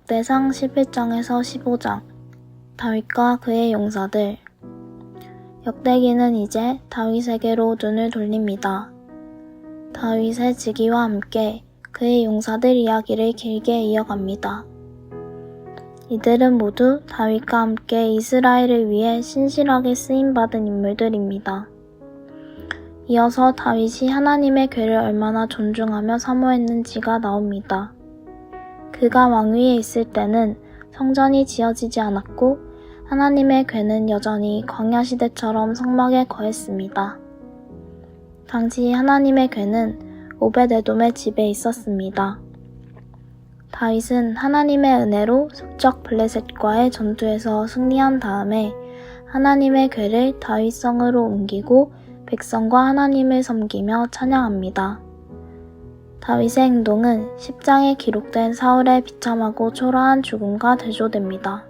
역대상 11장에서 15장. 다윗과 그의 용사들. 역대기는 이제 다윗에게로 눈을 돌립니다. 다윗의 즉위와 함께 그의 용사들 이야기를 길게 이어갑니다. 이들은 모두 다윗과 함께 이스라엘을 위해 신실하게 쓰임받은 인물들입니다. 이어서 다윗이 하나님의 궤를 얼마나 존중하며 사모했는지가 나옵니다. 그가 왕위에 있을 때는 성전이 지어지지 않았고 하나님의 궤는 여전히 광야 시대처럼 성막에 거했습니다. 당시 하나님의 궤는 오벳에돔의 집에 있었습니다. 다윗은 하나님의 은혜로 숙적 블레셋과의 전투에서 승리한 다음에 하나님의 궤를 다윗성으로 옮기고 백성과 하나님을 섬기며 찬양합니다. 다윗의 행동은 10장에 기록된 사울의 비참하고 초라한 죽음과 대조됩니다.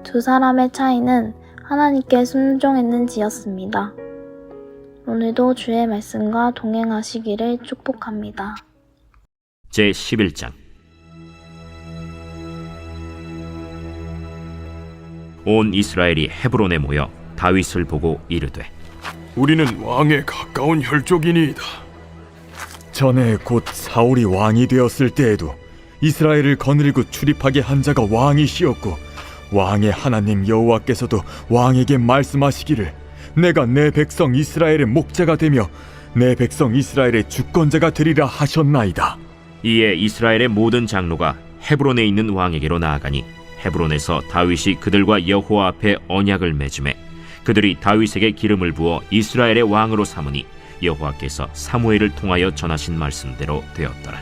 두 사람의 차이는 하나님께 순종했는지였습니다. 오늘도 주의 말씀과 동행하시기를 축복합니다. 제11장. 온 이스라엘이 헤브론에 모여 다윗을 보고 이르되, 우리는 왕에 가까운 혈족이니이다. 전에 곧 사울이 왕이 되었을 때에도 이스라엘을 거느리고 출입하게 한 자가 왕이시었고 왕의 하나님 여호와께서도 왕에게 말씀하시기를 내가 내 백성 이스라엘의 목자가 되며 내 백성 이스라엘의 주권자가 되리라 하셨나이다. 이에 이스라엘의 모든 장로가 헤브론에 있는 왕에게로 나아가니 헤브론에서 다윗이 그들과 여호와 앞에 언약을 맺음에 그들이 다윗에게 기름을 부어 이스라엘의 왕으로 삼으니 여호와께서 사무엘을 통하여 전하신 말씀대로 되었더라.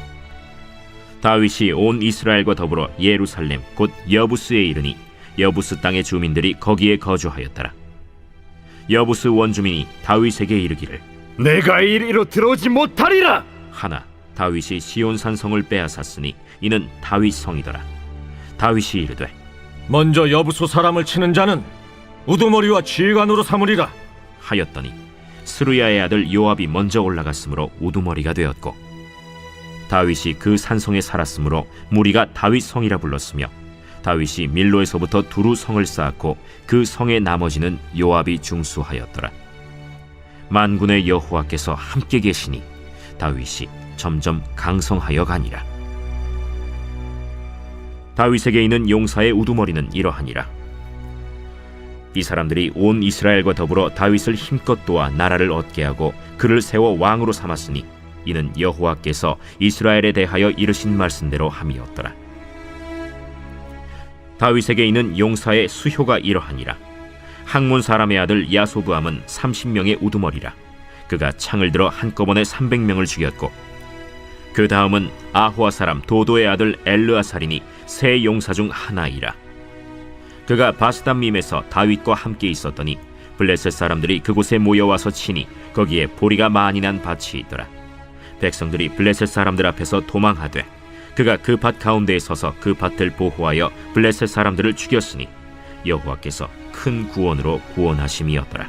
다윗이 온 이스라엘과 더불어 예루살렘 곧 여부스에 이르니 여부스 땅의 주민들이 거기에 거주하였더라. 여부스 원주민이 다윗에게 이르기를, 내가 이리로 들어오지 못하리라 하나 다윗이 시온산 성을 빼앗았으니 이는 다윗 성이더라. 다윗이 이르되, 먼저 여부수 사람을 치는 자는 우두머리와 지휘관으로 삼으리라 하였더니 스루야의 아들 요압이 먼저 올라갔으므로 우두머리가 되었고 다윗이 그 산성에 살았으므로 무리가 다윗 성이라 불렀으며 다윗이 밀로에서부터 두루 성을 쌓았고 그 성의 나머지는 요압이 중수하였더라. 만군의 여호와께서 함께 계시니 다윗이 점점 강성하여 가니라. 다윗에게 있는 용사의 우두머리는 이러하니라. 이 사람들이 온 이스라엘과 더불어 다윗을 힘껏 도와 나라를 얻게 하고 그를 세워 왕으로 삼았으니 이는 여호와께서 이스라엘에 대하여 이르신 말씀대로 함이었더라. 다윗에게 있는 용사의 수효가 이러하니라. 학몬 사람의 아들 야소부함은 30명의 우두머리라. 그가 창을 들어 한꺼번에 300명을 죽였고 그 다음은 아호아 사람 도도의 아들 엘르아살이니 세 용사 중 하나이라. 그가 바스담밈에서 다윗과 함께 있었더니 블레셋 사람들이 그곳에 모여와서 치니 거기에 보리가 많이 난 밭이 있더라. 백성들이 블레셋 사람들 앞에서 도망하되 그가 그 밭 가운데에 서서 그 밭을 보호하여 블레셋 사람들을 죽였으니 여호와께서 큰 구원으로 구원하심이었더라.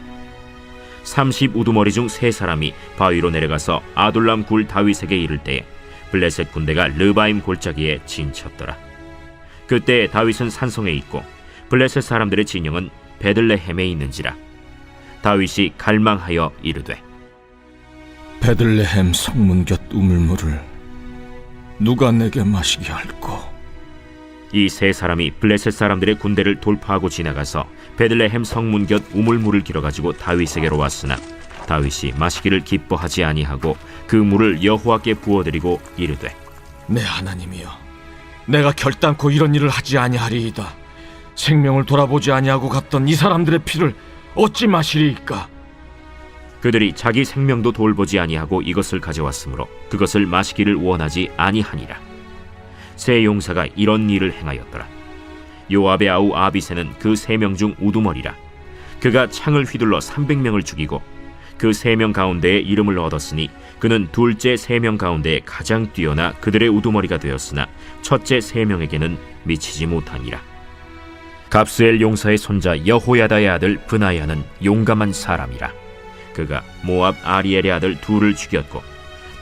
30 우두머리 중 세 사람이 바위로 내려가서 아둘람 굴 다윗에게 이를 때에 블레셋 군대가 르바임 골짜기에 진쳤더라. 그때 다윗은 산성에 있고 블레셋 사람들의 진영은 베들레헴에 있는지라. 다윗이 갈망하여 이르되, 베들레헴 성문 곁 우물물을 누가 내게 마시게 할꼬. 이 세 사람이 블레셋 사람들의 군대를 돌파하고 지나가서 베들레헴 성문 곁 우물물을 길어가지고 다윗에게로 왔으나 다윗이 마시기를 기뻐하지 아니하고 그 물을 여호와께 부어드리고 이르되, 내 하나님이여, 내가 결단코 이런 일을 하지 아니하리이다. 생명을 돌아보지 아니하고 갔던 이 사람들의 피를 어찌 마시리이까. 그들이 자기 생명도 돌보지 아니하고 이것을 가져왔으므로 그것을 마시기를 원하지 아니하니라. 세 용사가 이런 일을 행하였더라. 요압의 아우 아비새는 그 3명 중 우두머리라. 그가 창을 휘둘러 300명을 죽이고 그 3명 가운데에 이름을 얻었으니 그는 둘째 3명 가운데 가장 뛰어나 그들의 우두머리가 되었으나 첫째 3명에게는 미치지 못하니라. 갑스엘 용사의 손자 여호야다의 아들 브나야는 용감한 사람이라. 그가 모압 아리엘의 아들 둘을 죽였고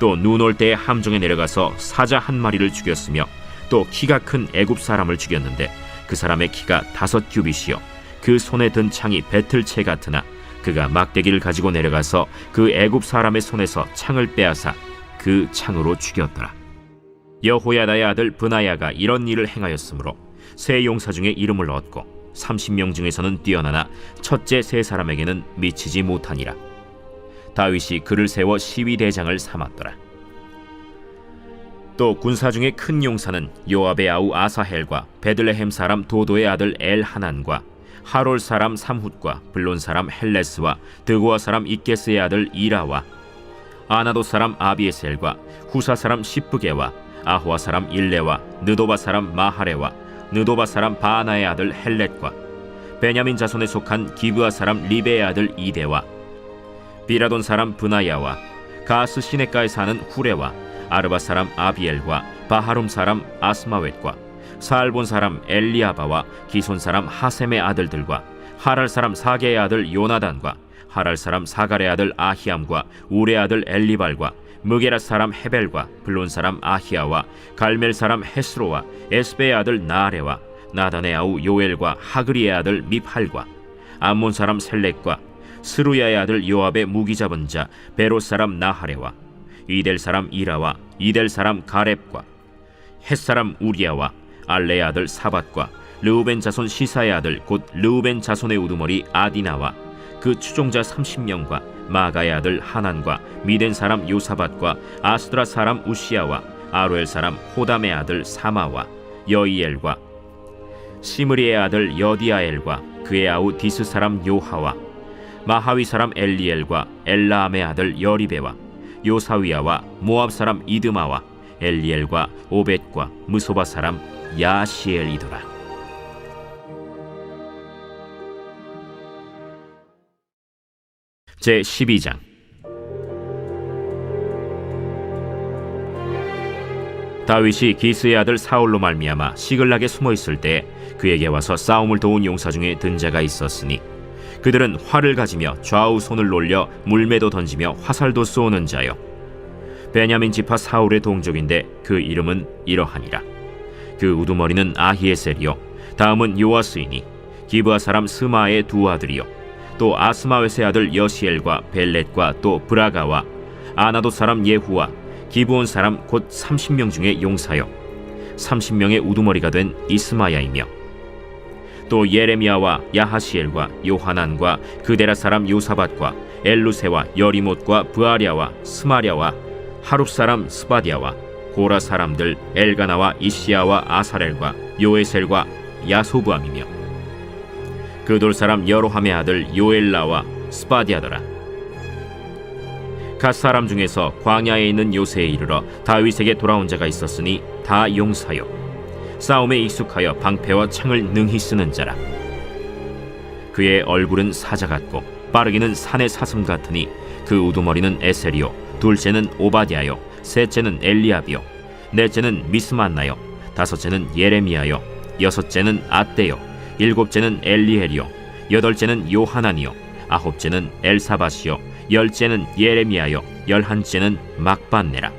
또 눈 올 때에 함정에 내려가서 사자 한 마리를 죽였으며 또 키가 큰 애굽 사람을 죽였는데 그 사람의 키가 5규빗이요 그 손에 든 창이 배틀채 같으나 그가 막대기를 가지고 내려가서 그 애굽 사람의 손에서 창을 빼앗아 그 창으로 죽였더라. 여호야다의 아들 브나야가 이런 일을 행하였으므로 세 용사 중에 이름을 얻고 30명 중에서는 뛰어나나 첫째 세 사람에게는 미치지 못하니라. 다윗이 그를 세워 시위대장을 삼았더라. 또 군사 중에 큰 용사는 요압의 아우 아사헬과 베들레헴 사람 도도의 아들 엘하난과 하롤 사람 삼훗과 블론 사람 헬레스와 드고아 사람 이게스의 아들 이라와 아나도 사람 아비에셀과 후사 사람 시프게와 아호아 사람 일레와 느도바 사람 마하레와 느도바 사람 바하나의 아들 헬렛과 베냐민 자손에 속한 기브아 사람 리베의 아들 이데와 비라돈 사람 브나야와 가스 시내가에 사는 후레와 아르바 사람 아비엘과 바하룸 사람 아스마웻과 사알본 사람 엘리아바와 기손 사람 하셈의 아들들과 하랄 사람 사게의 아들 요나단과 하랄 사람 사갈의 아들 아히암과 우레 아들 엘리발과 무게라 사람 헤벨과 블론 사람 아히야와 갈멜 사람 헤스로와 에스베의 아들 나아레와 나단의 아우 요엘과 하그리의 아들 미팔과 암몬 사람 셀렉과 스루야의 아들 요압의 무기 잡은 자 베롯 사람 나하레와 이델 사람 이라와 이델 사람 가렙과 헷 사람 우리야와 알레의 아들 사밧과 르우벤 자손 시사의 아들 곧 르우벤 자손의 우두머리 아디나와 그 추종자 30명과 마가의 아들 하난과 미덴 사람 요사밧과 아스드라 사람 우시야와 아로엘 사람 호담의 아들 사마와 여이엘과 시므리의 아들 여디아엘과 그의 아우 디스 사람 요하와 마하위 사람 엘리엘과 엘라암의 아들 여리베와 요사위야와 모압 사람 이드마와 엘리엘과 오벳과 무소바 사람 야시엘이더라. 제 12장. 다윗이 기스의 아들 사울로 말미암아 시글락에 숨어 있을 때 그에게 와서 싸움을 도운 용사 중에 든 자가 있었으니 그들은 활을 가지며 좌우 손을 놀려 물매도 던지며 화살도 쏘는 자요 베냐민 지파 사울의 동족인데 그 이름은 이러하니라. 그 우두머리는 아히에셀이요 다음은 요아스이니 기브아 사람 스마의 두 아들이요 또 아스마웻의 아들 여시엘과 벨렛과 또 브라가와 아나도 사람 예후와 기브온 사람 곧 30명 중에 용사요 30명의 우두머리가 된 이스마야이며 또 예레미야와 야하시엘과 요하난과 그데라 사람 요사밧과 엘루세와 여리못과 브아랴와 스마랴와 하룹 사람 스바디아와 고라 사람들 엘가나와 이시야와 아사렐과 요에셀과 야소부암이며 그돌 사람 여로함의 아들 요엘라와 스바디아더라. 갓 사람 중에서 광야에 있는 요새에 이르러 다윗에게 돌아온 자가 있었으니 다 용사요 싸움에 익숙하여 방패와 창을 능히 쓰는 자라. 그의 얼굴은 사자 같고 빠르기는 산의 사슴 같으니 그 우두머리는 에셀이요 둘째는 오바댜요 셋째는 엘리압이요 넷째는 미스만나요 다섯째는 예레미야요 여섯째는 앗대요 일곱째는 엘리엘이요 여덟째는 요하난이요 아홉째는 엘사밧이요 열째는 예레미야요 열한째는 막반네라.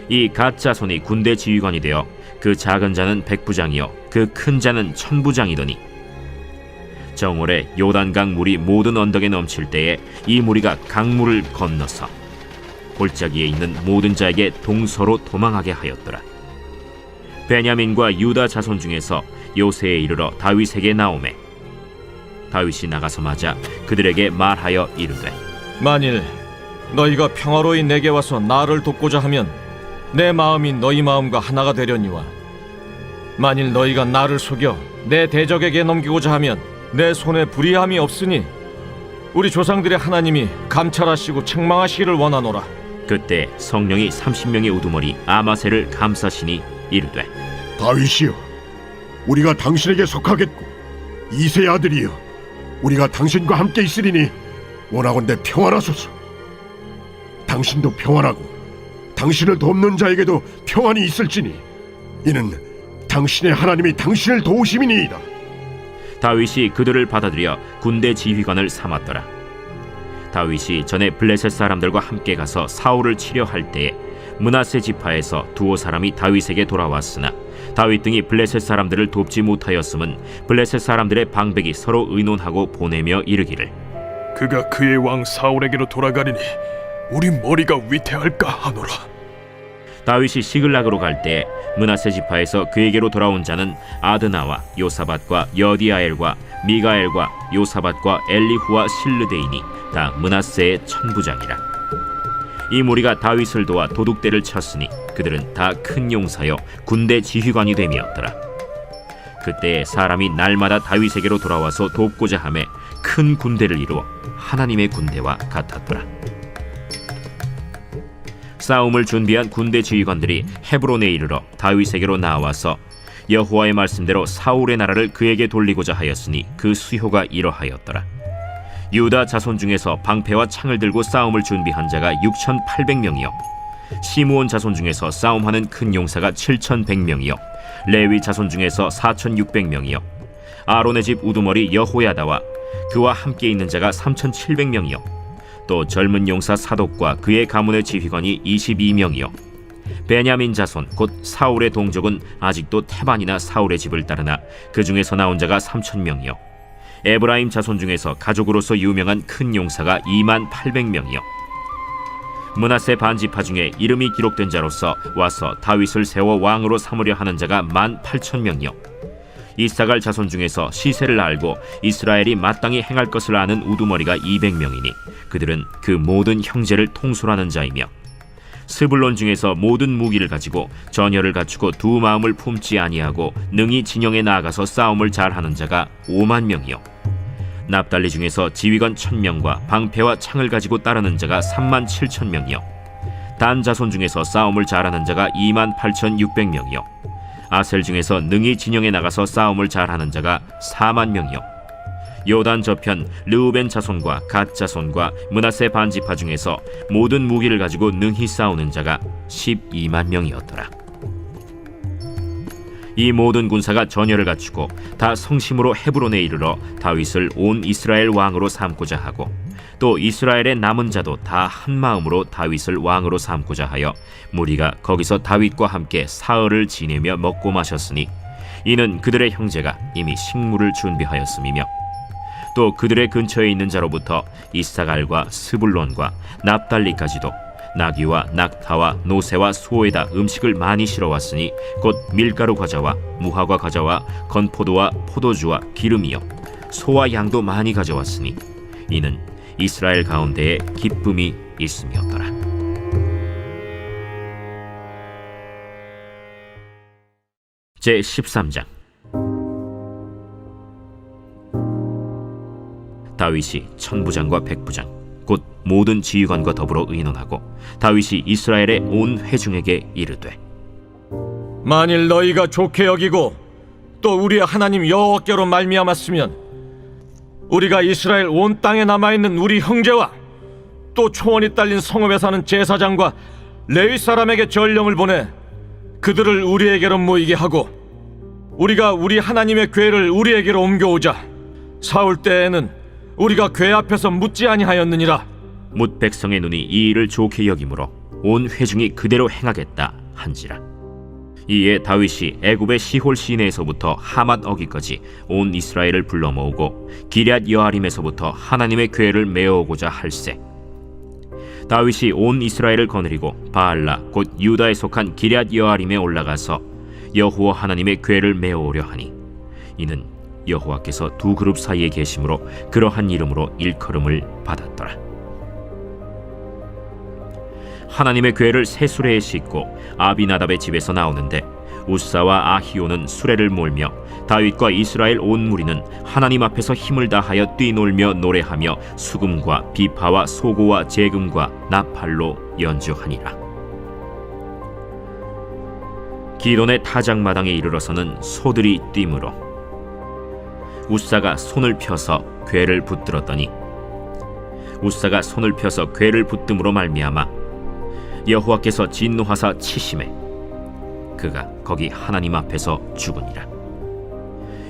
이 갓 자손이 군대 지휘관이 되어 그 작은 자는 백부장이요 그 큰 자는 천부장이더니 정월에 요단강 물이 모든 언덕에 넘칠 때에 이 무리가 강물을 건너서 골짜기에 있는 모든 자에게 동서로 도망하게 하였더라. 베냐민과 유다 자손 중에서 요새에 이르러 다윗에게 나오매 다윗이 나가서 맞아 그들에게 말하여 이르되 만일 너희가 평화로이 내게 와서 나를 돕고자 하면 내 마음이 너희 마음과 하나가 되려니와 만일 너희가 나를 속여 내 대적에게 넘기고자 하면 내 손에 불의함이 없으니 우리 조상들의 하나님이 감찰하시고 책망하시기를 원하노라. 그때 성령이 30명의 우두머리 아마셀을 감싸시니 이르되 다윗이여, 우리가 당신에게 속하겠고 이새의 아들이여, 우리가 당신과 함께 있으리니 원하건대 평안하소서. 당신도 평안하고 당신을 돕는 자에게도 평안이 있을지니 이는 당신의 하나님이 당신을 도우심이니이다. 다윗이 그들을 받아들여 군대 지휘관을 삼았더라. 다윗이 전에 블레셋 사람들과 함께 가서 사울을 치려 할 때에 므낫세 지파에서 두어 사람이 다윗에게 돌아왔으나 다윗 등이 블레셋 사람들을 돕지 못하였음은 블레셋 사람들의 방백이 서로 의논하고 보내며 이르기를 그가 그의 왕 사울에게로 돌아가리니 우리 머리가 위태할까 하노라. 다윗이 시글락으로 갈 때에 므낫세 지파에서 그에게로 돌아온 자는 아드나와 요사밧과 여디아엘과 미가엘과 요사밧과 엘리후와 실르데이니 다 므낫세의 천부장이라. 이 무리가 다윗을 도와 도둑대를 쳤으니 그들은 다 큰 용사여 군대 지휘관이 됨이었더라. 그때 사람이 날마다 다윗에게로 돌아와서 돕고자 하매 큰 군대를 이루어 하나님의 군대와 같았더라. 싸움을 준비한 군대 지휘관들이 헤브론에 이르러 다윗에게로 나와서 여호와의 말씀대로 사울의 나라를 그에게 돌리고자 하였으니 그 수효가 이러하였더라. 유다 자손 중에서 방패와 창을 들고 싸움을 준비한 자가 6,800명이요 시므온 자손 중에서 싸움하는 큰 용사가 7,100명이요 레위 자손 중에서 4,600명이요 아론의 집 우두머리 여호야다와 그와 함께 있는 자가 3,700명이요 또 젊은 용사 사독과 그의 가문의 지휘관이 22명이요 베냐민 자손 곧 사울의 동족은 아직도 태반이나 사울의 집을 따르나 그 중에서 나온 자가 3,000명이요 에브라임 자손 중에서 가족으로서 유명한 큰 용사가 28,000명이요 므낫세 반지파 중에 이름이 기록된 자로서 와서 다윗을 세워 왕으로 삼으려 하는 자가 18,000명이요 이사갈 자손 중에서 시세를 알고 이스라엘이 마땅히 행할 것을 아는 우두머리가 200명이니 그들은 그 모든 형제를 통솔하는 자이며 스불론 중에서 모든 무기를 가지고 전열을 갖추고 두 마음을 품지 아니하고 능히 진영에 나아가서 싸움을 잘하는 자가 50,000명이요 납달리 중에서 지휘관 1,000명과 방패와 창을 가지고 따르는 자가 37,000명이요 단 자손 중에서 싸움을 잘하는 자가 28,600명이요 아셀 중에서 능히 진영에 나가서 싸움을 잘하는 자가 40,000명이요 요단 저편 르우벤 자손과 갓 자손과 므낫세 반지파 중에서 모든 무기를 가지고 능히 싸우는 자가 120,000명이었더라. 이 모든 군사가 전열을 갖추고 다 성심으로 헤브론에 이르러 다윗을 온 이스라엘 왕으로 삼고자 하고 또 이스라엘의 남은 자도 다 한 마음으로 다윗을 왕으로 삼고자 하여 무리가 거기서 다윗과 함께 사흘을 지내며 먹고 마셨으니 이는 그들의 형제가 이미 식물을 준비하였음이며 또 그들의 근처에 있는 자로부터 이사갈과 스불론과 납달리까지도 나귀와 낙타와 노새와 소에다 음식을 많이 실어왔으니 곧 밀가루 과자와 무화과 과자와 건포도와 포도주와 기름이요 소와 양도 많이 가져왔으니 이는 이스라엘 가운데에 기쁨이 있음이었더라. 제 13장. 다윗이 천부장과 백부장 곧 모든 지휘관과 더불어 의논하고 다윗이 이스라엘의 온 회중에게 이르되 만일 너희가 좋게 여기고 또 우리의 하나님 여호와께로 말미암았으면 우리가 이스라엘 온 땅에 남아있는 우리 형제와 또 초원이 딸린 성읍에 사는 제사장과 레위 사람에게 전령을 보내 그들을 우리에게로 모이게 하고 우리가 우리 하나님의 궤를 우리에게로 옮겨오자. 사울 때에는 우리가 궤 앞에서 묻지 아니하였느니라. 뭇 백성의 눈이 이 일을 좋게 여기므로 온 회중이 그대로 행하겠다 한지라. 이에 다윗이 애굽의 시홀 시내에서부터 하맛 어기까지 온 이스라엘을 불러 모으고 기럇 여아림에서부터 하나님의 궤를 메어오고자 할세. 다윗이 온 이스라엘을 거느리고 바알라 곧 유다에 속한 기럇 여아림에 올라가서 여호와 하나님의 궤를 메어오려 하니 이는 여호와께서 두 그룹 사이에 계심으로 그러한 이름으로 일컬음을 받았더라. 하나님의 궤를 새 수레에 싣고 아비나답의 집에서 나오는데 우사와 아히오는 수레를 몰며 다윗과 이스라엘 온 무리는 하나님 앞에서 힘을 다하여 뛰놀며 노래하며 수금과 비파와 소고와 재금과 나팔로 연주하니라. 기돈의 타작마당에 이르러서는 소들이 뛰므로 우사가 손을 펴서 궤를 붙들었더니 우사가 손을 펴서 궤를 붙듦으로 말미암아 여호와께서 진노하사 치심에 그가 거기 하나님 앞에서 죽으니라.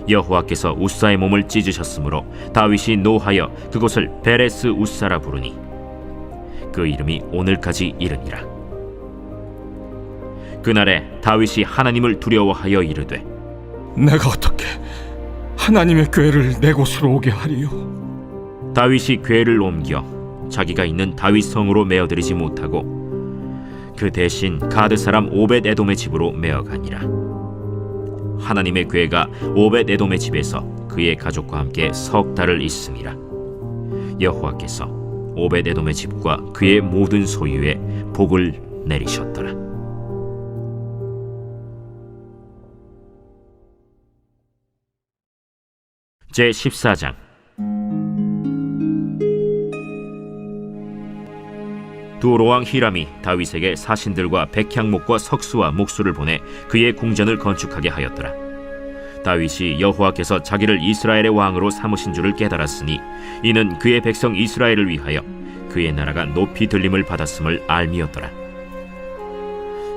여호와께서 우사의 몸을 찢으셨으므로 다윗이 노하여 그곳을 베레스 우사라 부르니 그 이름이 오늘까지 이르니라. 그날에 다윗이 하나님을 두려워하여 이르되 내가 어떻게 하나님의 궤를 내 곳으로 오게 하리요? 다윗이 궤를 옮겨 자기가 있는 다윗 성으로 메어들이지 못하고 그 대신 가드 사람 오벳 에돔의 집으로 메어가니라. 하나님의 궤가 오벳 에돔의 집에서 그의 가족과 함께 석 달을 있음이라. 여호와께서 오벳 에돔의 집과 그의 모든 소유에 복을 내리셨더라. 제 14장. 두로왕 히람이 다윗에게 사신들과 백향목과 석수와 목수를 보내 그의 궁전을 건축하게 하였더라. 다윗이 여호와께서 자기를 이스라엘의 왕으로 삼으신 줄을 깨달았으니 이는 그의 백성 이스라엘을 위하여 그의 나라가 높이 들림을 받았음을 알미었더라.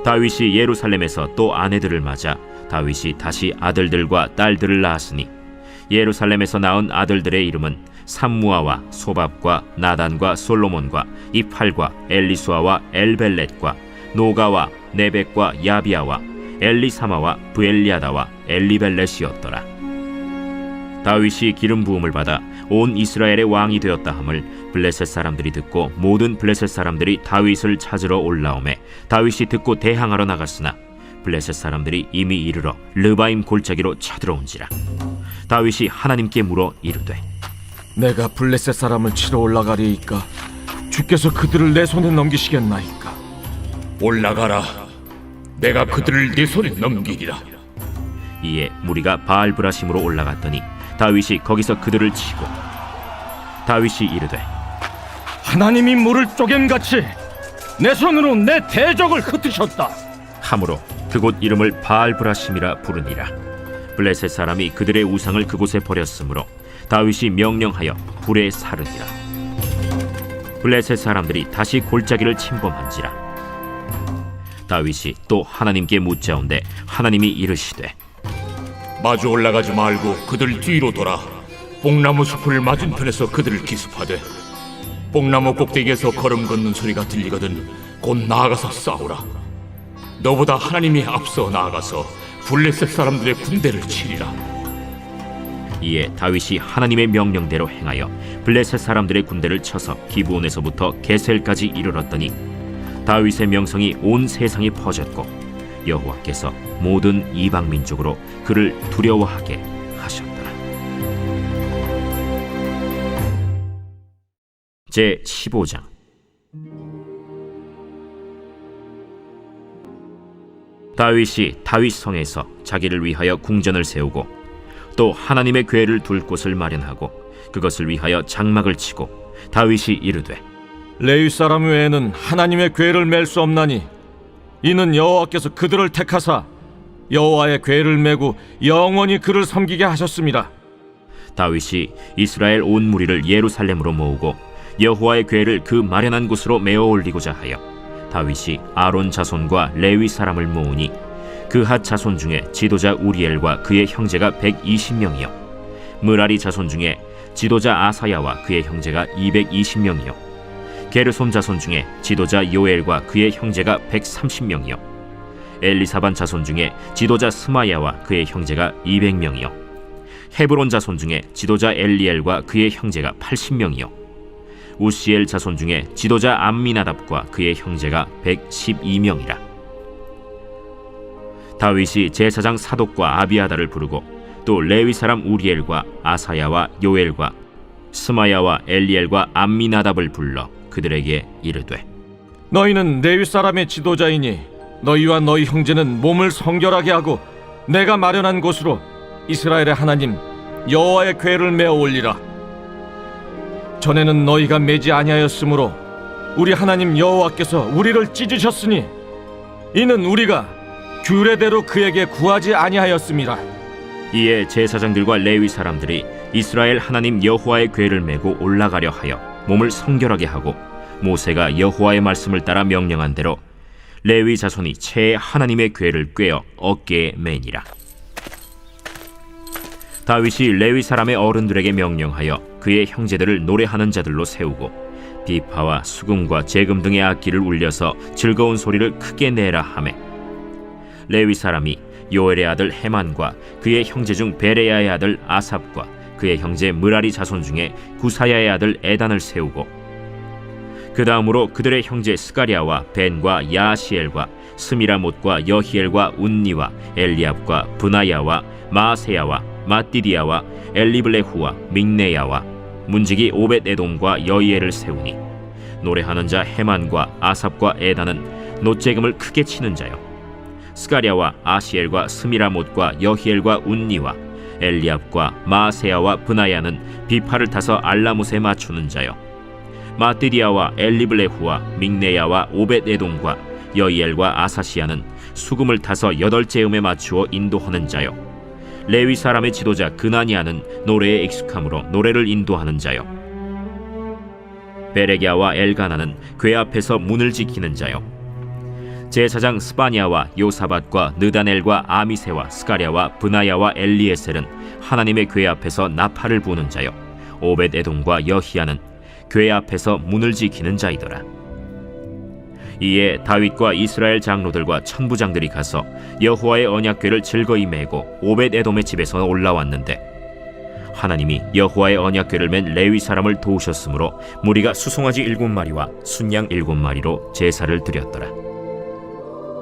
다윗이 예루살렘에서 또 아내들을 맞아 다윗이 다시 아들들과 딸들을 낳았으니 예루살렘에서 낳은 아들들의 이름은 삼무아와 소밥과 나단과 솔로몬과 이팔과 엘리수아와 엘벨렛과 노가와 네벡과 야비아와 엘리사마와 브엘리아다와 엘리벨렛이었더라. 다윗이 기름 부음을 받아 온 이스라엘의 왕이 되었다 함을 블레셋 사람들이 듣고 모든 블레셋 사람들이 다윗을 찾으러 올라오매 다윗이 듣고 대항하러 나갔으나 블레셋 사람들이 이미 이르러 르바임 골짜기로 쳐들어온지라. 다윗이 하나님께 물어 이르되 내가 블레셋 사람을 치러 올라가리이까 주께서 그들을 내 손에 넘기시겠나이까? 올라가라. 내가 그들을 네 손에 넘기리라. 이에 무리가 바알브라심으로 올라갔더니 다윗이 거기서 그들을 치고 다윗이 이르되 하나님이 물을 쪼개같이 내 손으로 내 대적을 흩으셨다. 함으로 그곳 이름을 바알브라심이라 부르니라. 블레셋 사람이 그들의 우상을 그곳에 버렸으므로 다윗이 명령하여 불에 사르니라. 블레셋 사람들이 다시 골짜기를 침범한지라. 다윗이 또 하나님께 묻자온데 하나님이 이르시되 마주 올라가지 말고 그들 뒤로 돌아 뽕나무 숲을 맞은편에서 그들을 기습하되 뽕나무 꼭대기에서 걸음 걷는 소리가 들리거든 곧 나아가서 싸우라. 너보다 하나님이 앞서 나아가서 블레셋 사람들의 군대를 치리라. 이에 다윗이 하나님의 명령대로 행하여 블레셋 사람들의 군대를 쳐서 기브온에서부터 게셀까지 이르렀더니 다윗의 명성이 온 세상에 퍼졌고 여호와께서 모든 이방 민족으로 그를 두려워하게 하셨더라. 제 15장. 다윗이 다윗 성에서 자기를 위하여 궁전을 세우고 또 하나님의 궤를 둘 곳을 마련하고 그것을 위하여 장막을 치고 다윗이 이르되 레위 사람 외에는 하나님의 궤를 맬 수 없나니 이는 여호와께서 그들을 택하사 여호와의 궤를 메고 영원히 그를 섬기게 하셨습니다. 다윗이 이스라엘 온 무리를 예루살렘으로 모으고 여호와의 궤를 그 마련한 곳으로 메어 올리고자 하여 다윗이 아론 자손과 레위 사람을 모으니 그핫 자손 중에 지도자 우리엘과 그의 형제가 120명이요 므라리 자손 중에 지도자 아사야와 그의 형제가 220명이요 게르손 자손 중에 지도자 요엘과 그의 형제가 130명이요 엘리사반 자손 중에 지도자 스마야와 그의 형제가 200명이요 헤브론 자손 중에 지도자 엘리엘과 그의 형제가 80명이요 우시엘 자손 중에 지도자 암미나답과 그의 형제가 112명이라. 다윗이 제사장 사독과 아비아다를 부르고 또 레위 사람 우리엘과 아사야와 요엘과 스마야와 엘리엘과 암미나답을 불러 그들에게 이르되 너희는 레위 사람의 지도자이니 너희와 너희 형제는 몸을 성결하게 하고 내가 마련한 곳으로 이스라엘의 하나님 여호와의 궤를 메어 올리라. 전에는 너희가 매지 아니하였으므로 우리 하나님 여호와께서 우리를 찢으셨으니 이는 우리가 규례대로 그에게 구하지 아니하였음이라. 이에 제사장들과 레위 사람들이 이스라엘 하나님 여호와의 궤를 메고 올라가려 하여 몸을 성결하게 하고 모세가 여호와의 말씀을 따라 명령한 대로 레위 자손이 채 하나님의 궤를 꿰어 어깨에 매니라. 다윗이 레위 사람의 어른들에게 명령하여 그의 형제들을 노래하는 자들로 세우고 비파와 수금과 재금 등의 악기를 울려서 즐거운 소리를 크게 내라 하매 레위 사람이 요엘의 아들 헤만과 그의 형제 중 베레야의 아들 아삽과 그의 형제 므라리 자손 중에 구사야의 아들 에단을 세우고, 그 다음으로 그들의 형제 스가랴와 벤과 야시엘과 스미라못과 여히엘과 운니와 엘리압과 브나야와 마세야와 마띠디야와 엘리블레후와 믹네야와 문지기 오벳에돔과 여이엘을 세우니, 노래하는 자 헤만과 아삽과 에단은 노재금을 크게 치는 자요. 스가랴와 아시엘과 스미라못과 여히엘과 운니와 엘리압과 마세야와 브나야는 비파를 타서 알라못에 맞추는 자요. 마띠디야와 엘리블레후와 믹네야와 오벳에돔과 여이엘과 아사시야는 수금을 타서 8재음에 맞추어 인도하는 자요. 레위 사람의 지도자 그나니아는 노래에 익숙함으로 노래를 인도하는 자요. 베레기야와 엘가나는 궤 앞에서 문을 지키는 자요. 제사장 스바냐와 요사밧과 느다넬과 아미세와 스가랴와 브나야와 엘리에셀은 하나님의 궤 앞에서 나팔을 부는 자요. 오벳에돔과 여히야는 궤 앞에서 문을 지키는 자이더라. 이에 다윗과 이스라엘 장로들과 천부장들이 가서 여호와의 언약궤를 즐거이 메고 오벳에돔의 집에서 올라왔는데, 하나님이 여호와의 언약궤를 맨 레위 사람을 도우셨으므로 무리가 수송아지 7마리와 순양 7마리로 제사를 드렸더라.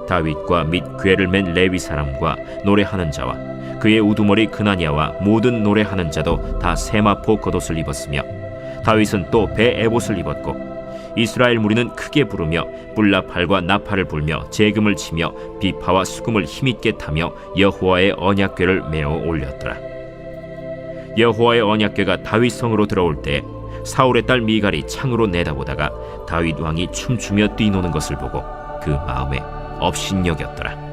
다윗과 및 궤를 맨 레위 사람과 노래하는 자와 그의 우두머리 그나니아와 모든 노래하는 자도 다 세마포 겉옷을 입었으며, 다윗은 또 배 에봇을 입었고, 이스라엘 무리는 크게 부르며 뿔나팔과 나팔을 불며 재금을 치며 비파와 수금을 힘있게 타며 여호와의 언약궤를 메어 올렸더라. 여호와의 언약궤가 다윗 성으로 들어올 때 사울의 딸 미갈이 창으로 내다보다가 다윗 왕이 춤추며 뛰노는 것을 보고 그 마음에 업신여겼더라.